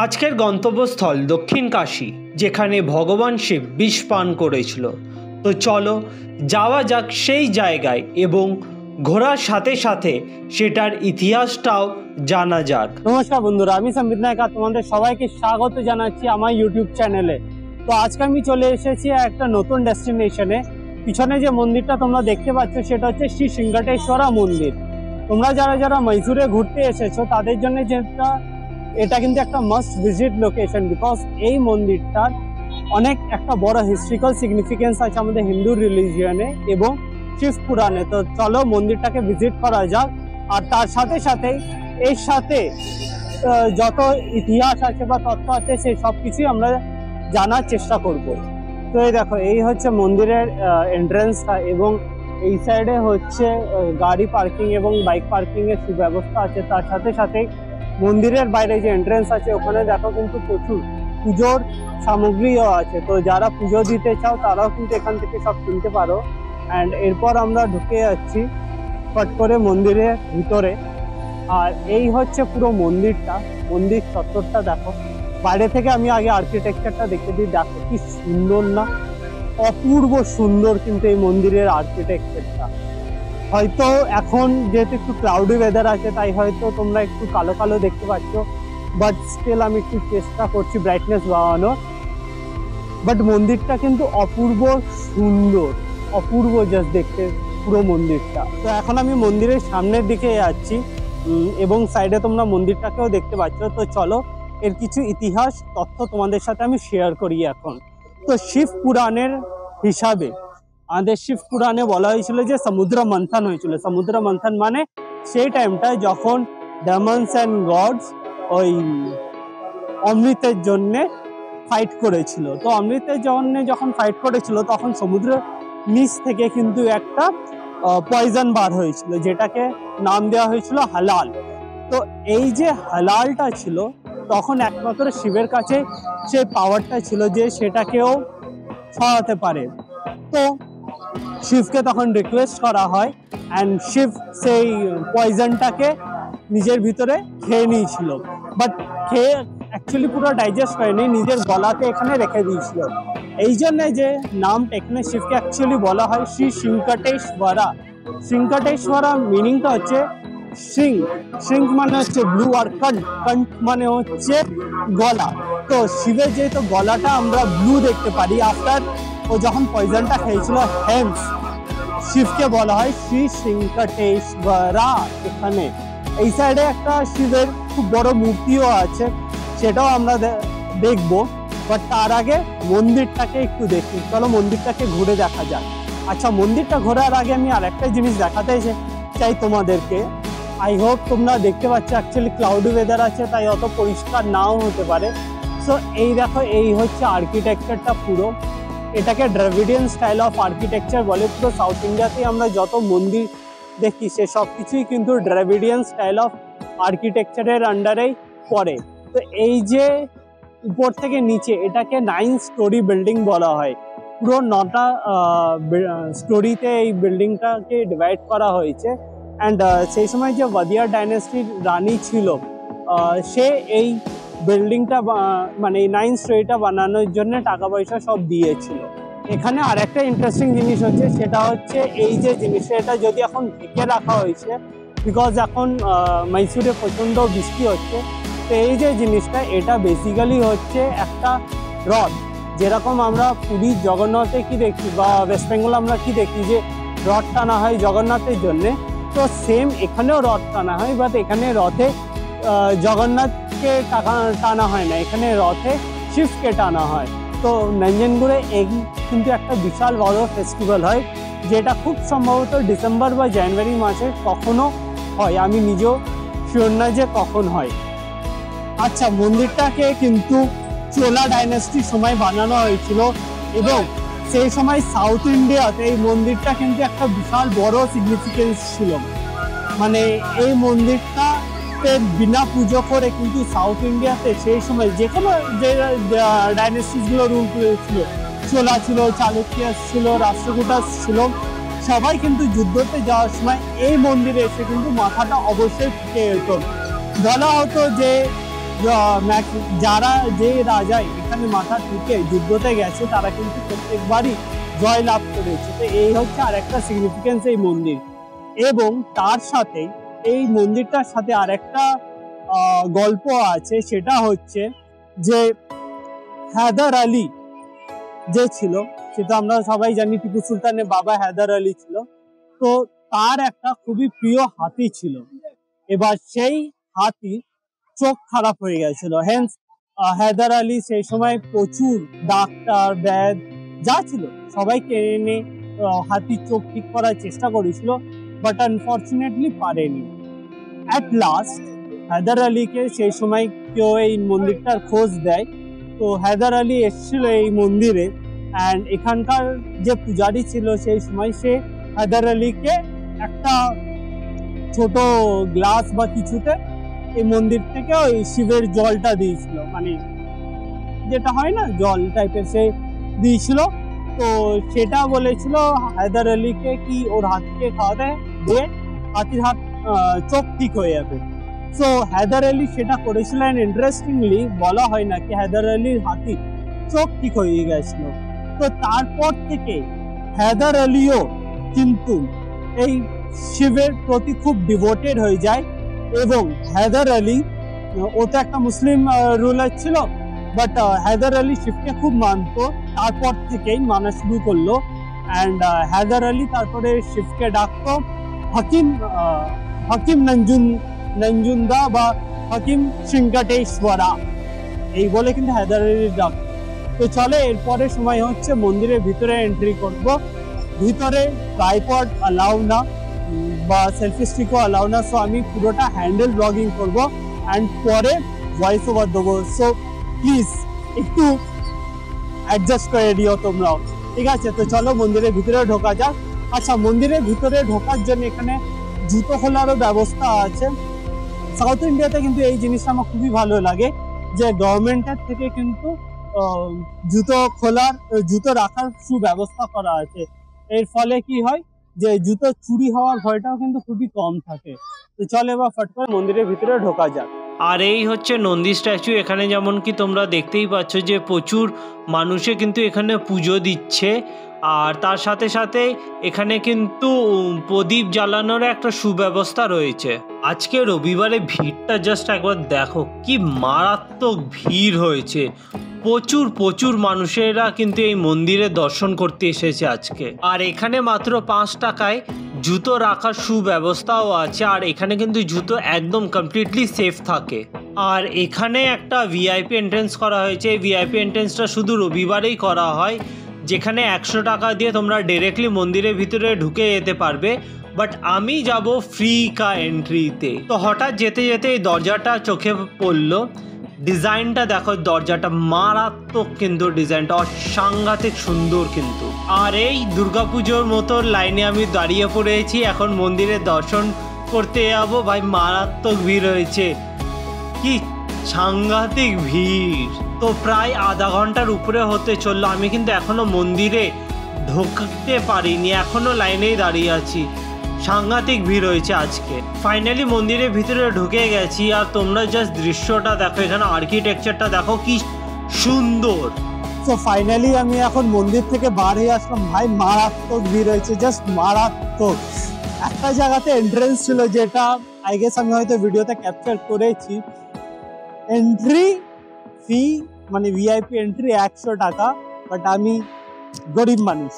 আজকের গন্তব্যস্থল দক্ষিণ কাশী, যেখানে ভগবান শিব বিষ পান করেছিল। তো চলো যাওয়া যাক সেই জায়গায় এবং ঘোরার সাথে সাথে সেটার ইতিহাসটাও জানা যাক। নমস্কার বন্ধুরা, আমি সম্বিত নায়ক, তোমাদের সবাইকে স্বাগত জানাচ্ছি আমার ইউটিউব চ্যানেলে। তো আজকে আমি চলে এসেছি একটা নতুন ডেস্টিনেশনে। পিছনে যে মন্দিরটা তোমরা দেখতে পাচ্ছ সেটা হচ্ছে শ্রী সিংঘটেশ্বরা মন্দির। তোমরা যারা যারা মহীশূরে ঘুরতে এসেছো তাদের জন্য এটা কিন্তু একটা মাস্ট ভিজিট লোকেশন, বিকজ এই মন্দিরটার অনেক একটা বড় হিস্ট্রিক্যাল সিগনিফিকেন্স আছে আমাদের হিন্দু রিলিজিয়নে এবং শিব পুরাণে। তো চলো মন্দিরটাকে ভিজিট করা যাক, আর তার সাথে সাথে এর সাথে যত ইতিহাস আছে বা তথ্য আছে সেই সব কিছুই আমরা জানার চেষ্টা করব। তো এই দেখো, এই হচ্ছে মন্দিরের এন্ট্রেন্সটা এবং এই সাইডে হচ্ছে গাড়ি পার্কিং এবং বাইক পার্কিং এর সুব্যবস্থা আছে। তার সাথে সাথে মন্দিরের বাইরে যে এন্ট্রেন্স আছে ওখানে দেখো কিন্তু প্রচুর পুজোর সামগ্রীও আছে। তো যারা পুজো দিতে চাও তারাও কিন্তু এখান থেকে সব কিনতে পারো। অ্যান্ড এরপর আমরা ঢুকে যাচ্ছি ফট করে মন্দিরের ভিতরে। আর এই হচ্ছে পুরো মন্দিরটা, মন্দির চত্বরটা দেখো। বাইরে থেকে আমি আগে আর্কিটেকচারটা দেখে দিই, দেখো কি সুন্দর না, অপূর্ব সুন্দর কিন্তু এই মন্দিরের আর্কিটেকচারটা। হয়তো এখন যেহেতু একটু ক্লাউডি ওয়েদার আছে তাই হয়তো তোমরা একটু কালো কালো দেখতে পাচ্ছ, বাট স্টিল আমি একটু চেষ্টা করছি ব্রাইটনেস বাড়ানোর। বাট মন্দিরটা কিন্তু অপূর্ব সুন্দর, অপূর্ব জাস্ট দেখতে পুরো মন্দিরটা। তো এখন আমি মন্দিরের সামনের দিকে যাচ্ছি এবং সাইডে তোমরা মন্দিরটাকেও দেখতে পাচ্ছ। তো চলো এর কিছু ইতিহাস তথ্য তোমাদের সাথে আমি শেয়ার করি এখন। তো শিব পুরাণের হিসাবে আমাদের শিব পুরাণে বলা হয়েছিল যে সমুদ্র মন্থন হয়েছিল। সমুদ্র মন্থন মানে সেই টাইমটায় যখন ডেমন্স অ্যান্ড গডস ওই অমৃতের জন্যে ফাইট করেছিল। তো অমৃতের জন্য যখন ফাইট করেছিল তখন সমুদ্রের নিচ থেকে কিন্তু একটা পয়জন বার হয়েছিল, যেটাকে নাম দেওয়া হয়েছিল হালাল। তো এই যে হালালটা ছিল তখন একমাত্র শিবের কাছে সেই পাওয়ারটা ছিল যে সেটাকেও সরাতে পারে। তো শিবকে তখন রিকোয়েস্ট করা হয় অ্যান্ড শিব সেই পয়জনটাকে নিজের ভিতরে খেয়ে নিয়েছিল, বাট খেয়ে অ্যাকচুয়ালি পুরো ডাইজেস্ট হয়নি, নিজের গলাতে এখানে রেখে দিয়েছিল। এই জন্যে যে নামটা এখানে শিবকে অ্যাকচুয়ালি বলা হয় শ্রী সিংঘটেশ্বরা। সিংঘটেশ্বরা মিনিংটা হচ্ছে সিং, সিং মানে হচ্ছে ব্লু, আর কণ্ঠ, কণ্ঠ মানে হচ্ছে গলা। তো শিবের যেহেতু গলাটা আমরা ব্লু দেখতে পারি আফটার ও যখন পয়জনটা খেয়েছিল, হেন্স শিবকে বলা হয় শ্রী সিংঘটেশ্বরা। এখানে এই সাইডে একটা শিবের খুব বড় মূর্তিও আছে, সেটাও আমরা দেখবো। বাট তার আগে মন্দিরটাকে একটু দেখি, চলো মন্দিরটাকে ঘুরে দেখা যাক। আচ্ছা, মন্দিরটা ঘোরার আগে আমি আর একটা জিনিস দেখাতে চাই তোমাদেরকে। আই হোপ তোমরা দেখতে পাচ্ছ, অ্যাকচুয়ালি ক্লাউডি ওয়েদার আছে তাই অত পরিষ্কার নাও হতে পারে। সো এই দেখো, এই হচ্ছে আর্কিটেকচারটা পুরো। এটাকে দ্রাবিডিয়ান স্টাইল অফ আর্কিটেকচার বলে। পুরো সাউথ ইন্ডিয়াতেই আমরা যত মন্দির দেখি সে সব কিছুই কিন্তু দ্রাবিডিয়ান স্টাইল অফ আর্কিটেকচারের আন্ডারেই পড়ে। তো এই যে উপর থেকে নিচে, এটাকে 9 স্টোরি বিল্ডিং বলা হয়। পুরো 9টা স্টোরিতে এই বিল্ডিংটাকে ডিভাইড করা হয়েছে। অ্যান্ড সেই সময় যে ওয়াদিয়ার ডাইনেস্টির রানী ছিল, সে এই বিল্ডিংটা মানে এই 9 স্টোরিটা বানানোর জন্য টাকা পয়সা সব দিয়েছিল। এখানে আর একটা ইন্টারেস্টিং জিনিস হচ্ছে, সেটা হচ্ছে এই যে জিনিসটা, এটা যদি এখন ঢেকে রাখা হয়েছে বিকজ এখন মহীশূরে প্রচণ্ড বৃষ্টি হচ্ছে। তো এই যে জিনিসটা, এটা বেসিক্যালি হচ্ছে একটা রথ। যেরকম আমরা পুরীর জগন্নাথে কি দেখি বা ওয়েস্ট বেঙ্গল আমরা কি দেখি যে রথ টানা হয় জগন্নাথের জন্যে, তো সেম এখানেও রথ টানা হয়। বাট এখানে রথে জগন্নাথকে টানা হয় না, এখানে রথে শিবকে টানা হয়। তো নঞ্জনগুড়ে এই কিন্তু একটা বিশাল বড় ফেস্টিভ্যাল হয়, যেটা খুব সম্ভবত ডিসেম্বর বা জানুয়ারি মাসে কখনো হয়। আমি নিজেও শিওর না যে কখন হয়। আচ্ছা, মন্দিরটাকে কিন্তু চোলা ডাইনেস্টির সময় বানানো হয়েছিল এবং সেই সময় সাউথ ইন্ডিয়াতে এই মন্দিরটা কিন্তু একটা বিশাল বড় সিগনিফিকেন্স ছিল। মানে এই মন্দিরটা বিনা পুজো করে কিন্তু সাউথ ইন্ডিয়াতে সেই সময় যে কোনো যে ডাইনেস্টিসগুলো রুল করেছিল, চোলা ছিল, চালুক্য ছিল, রাষ্ট্রকূটা ছিল, সবাই কিন্তু যুদ্ধতে যাওয়ার সময় এই মন্দিরে এসে কিন্তু মাথাটা অবশ্যই ঠুকে যেত। বলা হতো যে যারা যে রাজা এখানে মাথা ঠুকে যুদ্ধতে গেছে তারা কিন্তু প্রত্যেকবারই জয় লাভ করেছে। তো এই হচ্ছে আর একটা সিগনিফিকেন্স এই মন্দির। এবং তার সাথে এই মন্দিরটার সাথে আরেকটা গল্প আছে, সেটা হচ্ছে যে হায়দার আলী যে ছিল, সেটা আমরা সবাই জানি টিপু সুলতানের বাবা হায়দার আলী ছিল। তো তার একটা খুবই প্রিয় হাতি ছিল। এবার সেই হাতি চোখ খারাপ হয়ে গেছিল, হেন্স হায়দার আলী সেই সময় প্রচুর ডাক্তার বৈদ্য যা ছিল সবাইকে এনে হাতির চোখ ঠিক করার চেষ্টা করেছিল, বাট আনফর্চুনেটলি পারেনি। অ্যাট লাস্ট হায়দার আলীকে সেই সময় কেউ এই মন্দিরটার খোঁজ দেয়। তো হায়দার আলী এসেছিল এই মন্দিরে, অ্যান্ড এখানকার যে পূজারি ছিল সেই সময় সে হায়দার আলীকে একটা ছোট গ্লাস বা কিছুতে এই মন্দির থেকে ওই শিবের জলটা দিয়েছিল, মানে যেটা হয় না জল টাইপের, সে দিয়েছিল। তো সেটা বলেছিল হায়দার আলীকে কি ওর হাতিকে খাওয়াতে দিয়ে হাতির হাত চোখ ঠিক হয়ে যাবে। সো হায়দার আলী সেটা করেছিলেন। ইন্টারেস্টিংলি বলা হয় না কি হায়দার আলীর হাতি চোখ ঠিক হয়ে গেছিল। তো তারপর থেকে হায়দার আলীও কিন্তু এই শিবের প্রতি খুব ডিভোটেড হয়ে যায়। এবং হায়দার আলী, ও তো একটা মুসলিম রুলার ছিল, বাট হায়দার আলী শিবকে খুব মানতো, তারপর থেকেই মানা শুরু করলো। অ্যান্ড হায়দার আলী তারপরে শিবকে ডাকতো হাকিম নঞ্জুন্দা বা হাকিম সিংকটেশ্বরা, এই বলে কিন্তু হায়দার আলীর ডাক। তো চলে এরপরে সময় হচ্ছে মন্দিরের ভিতরে এন্ট্রি করব। ভিতরে ট্রাইপড অ্যালাউ না বা সেলফি স্টিকও অ্যালাউ না, সো আমি পুরোটা হ্যান্ডেল ব্লগিং করব অ্যান্ড পরে ভয়েস ওভার দেবো। সো প্লিজ একটু অ্যাডজাস্ট করে দিও তোমরাও, ঠিক আছে? তো চলো মন্দিরের ভিতরে ঢোকা যাক। আচ্ছা, মন্দিরের ভিতরে ঢোকার জন্য এখানে জুতো খোলারও ব্যবস্থা আছে। সাউথ ইন্ডিয়াতে কিন্তু এই জিনিসটা আমার খুবই ভালো লাগে যে গভর্নমেন্টের থেকে কিন্তু জুতো রাখার সুব্যবস্থা করা আছে। এর ফলে কি হয় যে জুতো চুরি হওয়ার ভয়টাও কিন্তু খুবই কম থাকে। তো চলে এবার ফট করে মন্দিরের ভিতরে ঢোকা যাক। আর এই হচ্ছে নন্দী স্ট্যাচু। এখানে যেমন কি তোমরা দেখতেই পাচ্ছ যে প্রচুর মানুষে কিন্তু এখানে পুজো দিচ্ছে। আর তার সাথে সাথে এখানে কিন্তু প্রদীপ জ্বালানোর একটা সুব্যবস্থা রয়েছে। আজকে রবিবারে ভিড়টা জাস্ট একবার দেখো, কি মারাত্মক ভিড় হয়েছে। প্রচুর মানুষেরা কিন্তু এই মন্দিরে দর্শন করতে এসেছে আজকে। আর এখানে মাত্র 5 টাকায় জুতো রাখার সুব্যবস্থাও আছে। আর এখানে কিন্তু জুতো একদম কমপ্লিটলি সেফ থাকে। আর এখানে একটা ভিআইপি এন্ট্রেন্স করা হয়েছে। এই ভিআইপি এন্ট্রেন্সটা শুধু রবিবারেই করা হয়, যেখানে 100 টাকা দিয়ে তোমরা ডিরেক্টলি মন্দিরের ভিতরে ঢুকে যেতে পারবে। বাট আমি যাব ফ্রি কা এন্ট্রিতে। তো হঠাৎ যেতে যেতে এই দরজাটা চোখে পড়লো। ডিজাইনটা দেখো, দরজাটা মারাত্মক, কিন্তু ডিজাইনটা অসাংঘাতিক সুন্দর কিন্তু। আর এই দুর্গাপুজোর মতো লাইনে আমি দাঁড়িয়ে পড়েছি, এখন মন্দিরে দর্শন করতে যাবো। ভাই মারাত্মক ভিড় হয়েছে, কি সাংঘাতিক ভিড়। তো প্রায় আধা ঘন্টার উপরে হতে চললো, আমি কিন্তু এখনো মন্দিরে ঢুকতে পারিনি, এখনো লাইনেই দাঁড়িয়ে আছি। সাংঘাতিক ভিড় হয়েছে আজকে। ফাইনালি মন্দিরের ভিতরে ঢুকে গেছি। আর তোমরা জাস্ট দৃশ্যটা দেখো, এখানে আর্কিটেকচারটা দেখো কি সুন্দর। তো ফাইনালি আমি এখন মন্দির থেকে বার হয়ে আসলাম। ভাই মারাত্মক ভিড় হয়েছে, জাস্ট মারাত্মক। একটা জায়গাতে এন্ট্রেন্স ছিল, যেটা আই গেস আমি হয়তো ভিডিওতে ক্যাপচার করেছি। এন্ট্রি ফি মানে ভিআইপি এন্ট্রি 100 টাকা, বাট আমি গরিব মানুষ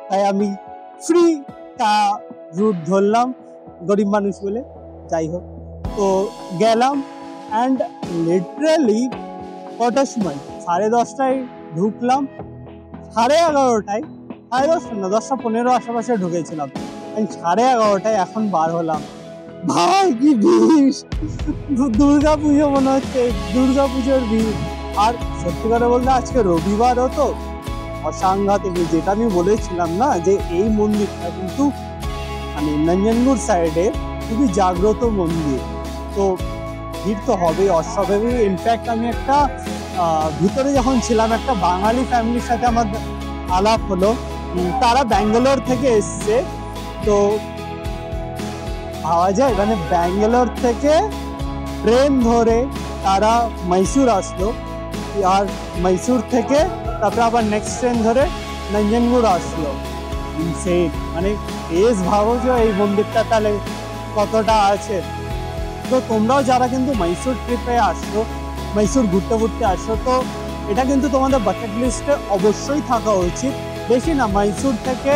তাই আমি ফ্রি রুট ধরলাম, গরিব মানুষ বলে। যাই হোক, তো গেলাম অ্যান্ড লিটারালি কটার সময় 10:30টায় ঢুকলাম, 11:30টায়, 10:30 না 10:15 আশেপাশে ঢুকেছিলাম, 11:30টায় এখন বার হলাম। ভাই কি ভিড়, দুর্গা পুজো মনে হচ্ছে, দুর্গা পুজোর ভিড়। আর সত্যি কথা বলতে আজকে রবিবারও তো অসাংঘাতিক। যেটা আমি বলেছিলাম না যে এই মন্দিরটা কিন্তু মানে নঞ্জনগুড় সাইডে খুবই জাগ্রত মন্দির, তো ভিড় তো হবেই, অস্বাভাবিক। ইনফ্যাক্ট আমি একটা ভিতরে যখন ছিলাম একটা বাঙালি ফ্যামিলির সাথে আমার আলাপ হলো। তারা ব্যাঙ্গালোর থেকে এসছে। তো ভাবা যায় মানে ব্যাঙ্গালোর থেকে ট্রেন ধরে তারা মহীশূর আসলো, আর মহীশূর থেকে তারপরে আবার নেক্সট ট্রেন ধরে নঞ্জনগুড় আসলো। ইনসেন, মানে বেশ ভাবো যে এই মন্দিরটা তাহলে কতটা আছে। তো তোমরাও যারা কিন্তু মহীশূর ট্রিপে আসছো, মহীশূর ঘুরতে ঘুরতে আসছো, তো এটা কিন্তু তোমাদের বাকেট লিস্টে অবশ্যই থাকা উচিত। বেশি না, মহীশূর থেকে,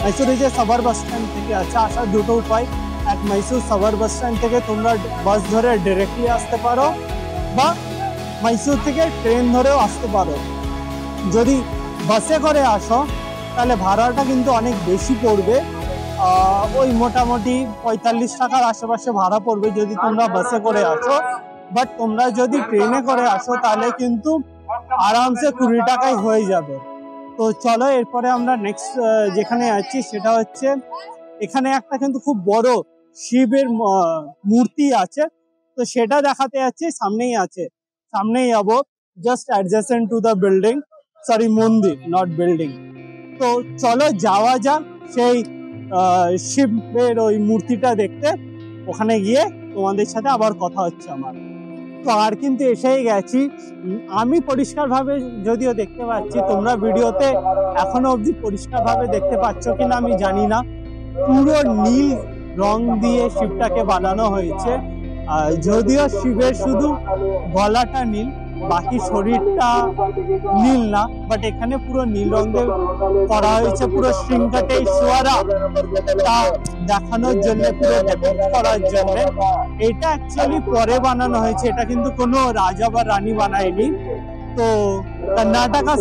মহীশূরে যে সাভার বাস স্ট্যান্ড থেকে আছে আসার দুটো উপায়। এক, মহীশূর সাভার বাস স্ট্যান্ড থেকে তোমরা বাস ধরে ডিরেক্টলি আসতে পারো, বা মহীশূর থেকে ট্রেন ধরেও আসতে পারো। যদি বাসে করে আসো তাহলে ভাড়াটা কিন্তু অনেক বেশি পড়বে, ওই মোটামুটি 45 টাকার আশেপাশে ভাড়া পড়বে যদি তোমরা বাসে করে আসো। বাট তোমরা যদি ট্রেনে করে আসো তাহলে কিন্তু আরামসে 20 টাকায় হয়ে যাবে। তো চলো এরপরে আমরা নেক্সট যেখানে আছি সেটা হচ্ছে, এখানে একটা কিন্তু খুব বড় শিবের মূর্তি আছে, তো সেটা দেখাতে যাচ্ছি। সামনেই যাবো, just adjacent to the building, sorry মন্দির, নট বিল্ডিং। তো চলো যাওয়া যাক সেই শিবের ওই মূর্তিটা দেখতে। ওখানে গিয়ে তোমাদের সাথে আবার কথা হচ্ছে আমার। তো আর কিন্তু এসেই গেছি। আমি পরিষ্কারভাবে যদিও দেখতে পাচ্ছি, তোমরা ভিডিওতে এখনো অবধি পরিষ্কারভাবে দেখতে পাচ্ছ কিনা আমি জানি না। পুরো নীল রং দিয়ে শিবটাকে বানানো হয়েছে। যদিও শিবের শুধু গলাটা নীল, বাকি শরীরটা নীল না, বাট এখানে পুরো নীল রং দিয়ে করা হয়েছে, পুরো শৃঙ্গটেশ্বরা তা দেখানোর জন্য, পুরো ডেপিক্ট করার জন্য। এটা অ্যাকচুয়ালি পরে বানানো হয়েছে, এটা কিন্তু কোনো রাজা বা রানী বানায়নি। তো কর্ণাটকা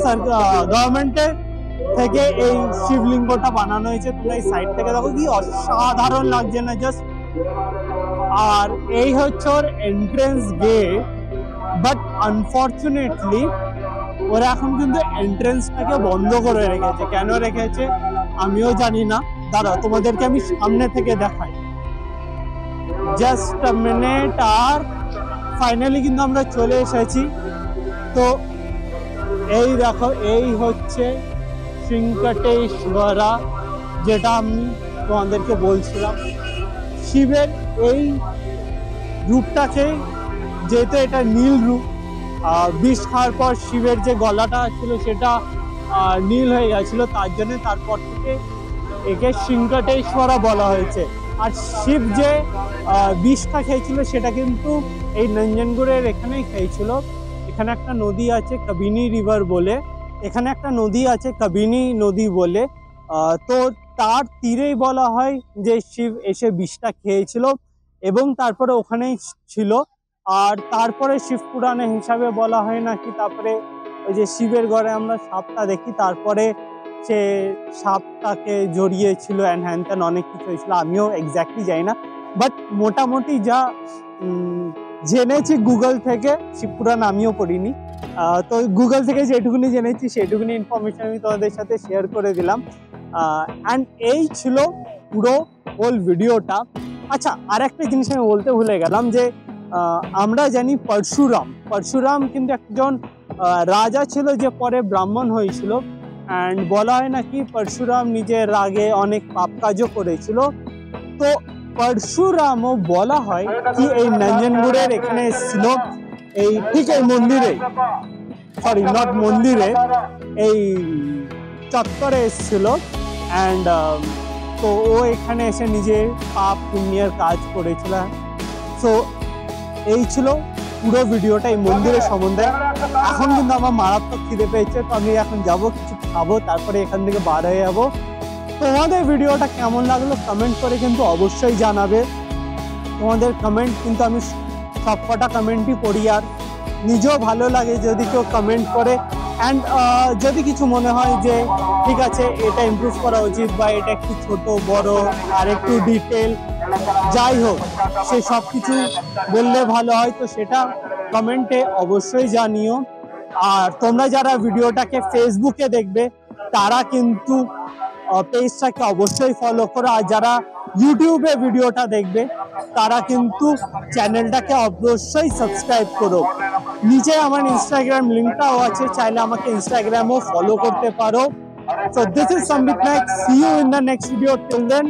গভর্নমেন্টের থেকে এই শিবলিঙ্গটা বানানো হয়েছে। তোমরা এই সাইড থেকে দেখো কি অসাধারণ লাগছে না জাস্ট। আর এই হচ্ছে ওর এন্ট্রেন্স গেট, বাট আনফর্চুনেটলি ওরা এখন কিন্তু এন্ট্রেন্সটাকে বন্ধ করে রেখেছে। কেন রেখেছে আমিও জানি না। দাঁড়াও তোমাদেরকে আমি সামনে থেকে দেখাই, জাস্ট আ মিনিট। আর ফাইনালি কিন্তু আমরা চলে এসেছি। তো এই দেখো, এই হচ্ছে শৃঙ্গটেশ্বরা, যেটা আমি তোমাদেরকে বলছিলাম। শিবের এই রূপটাকে, যেহেতু এটা নীল রূপ, বিষ খাওয়ার পর শিবের যে গলাটা ছিল সেটা নীল হয়ে গেছিল, তার জন্য তারপর থেকে একে শৃঙ্গটেশ্বরা বলা হয়েছে। আর শিব যে বিষটা খেয়েছিল সেটা কিন্তু এই নঞ্জনগুড়ের এখানেই খেয়েছিল। এখানে একটা নদী আছে কাবিনী রিভার বলে, এখানে একটা নদী আছে কাবিনী নদী বলে। তো তার তীরেই বলা হয় যে শিব এসে বিষটা খেয়েছিল এবং তারপরে ওখানেই ছিল। আর তারপরে শিব পুরাণে হিসাবে বলা হয় নাকি, তারপরে ওই যে শিবের ঘরে আমরা সাপটা দেখি, তারপরে সে সাপটাকে জড়িয়েছিল অ্যান্ড হ্যান ত্যান অনেক কিছু হয়েছিল। আমিও এক্স্যাক্টলি জানি না, বাট মোটামুটি যা জেনেছি গুগল থেকে, শিবপুরাণ আমিও পড়িনি, তো গুগল থেকে যেটুকুনি জেনেছি সেটুকুনি ইনফরমেশন আমি তোমাদের সাথে শেয়ার করে দিলাম। অ্যান্ড এই ছিল পুরো হোল ভিডিওটা। আচ্ছা, আর একটা জিনিস আমি বলতে ভুলে গেলাম যে আমরা জানি পরশুরাম কিন্তু একজন রাজা ছিল যে পরে ব্রাহ্মণ হয়েছিল। অ্যান্ড বলা হয় নাকি পরশুরাম নিজের রাগে অনেক পাপ কাজও করেছিল। তো পরশুরামও বলা হয় কি এই নঞ্জনগুড়ের এখানে ছিল, এই ঠিক এই মন্দিরে, সরি নট মন্দিরে, এই চত্বরে এসেছিল। অ্যান্ড তো ও এখানে এসে নিজের পাপ পুণ্যের কাজ করেছিল। সো এই ছিল পুরো ভিডিওটা এই মন্দিরের সম্বন্ধে। এখন কিন্তু আমার মারাত্মক খিদে পেয়েছে, তো আমি এখন যাবো, কিছু খাবো, তারপরে এখান থেকে বার হয়ে যাবো। তোমাদের ভিডিওটা কেমন লাগলো কমেন্ট করে কিন্তু অবশ্যই জানাবে। তোমাদের কমেন্ট কিন্তু আমি সবকটা কমেন্টই পড়ি, আর নিজেও ভালো লাগে যদি কেউ কমেন্ট করে। অ্যান্ড যদি কিছু মনে হয় যে ঠিক আছে এটা ইমপ্রুভ করা উচিত, বা এটা একটু ছোট বড় আর একটু ডিটেল, যাই হোক সে সব কিছু বললে ভালো হয়, তো সেটা কমেন্টে অবশ্যই জানিও। আর তোমরা যারা ভিডিওটাকে ফেসবুকে দেখবে তারা কিন্তু পেজটাকে অবশ্যই ফলো করো, আর যারা ইউটিউবে ভিডিওটা দেখবে তারা কিন্তু চ্যানেলটাকে অবশ্যই সাবস্ক্রাইব করো। নিচে আমার ইনস্টাগ্রাম লিঙ্কটাও আছে, চাইলে আমাকে ইনস্টাগ্রামও ফলো করতে পারো। So this is Sambit Naik. See you in the next video. Till then,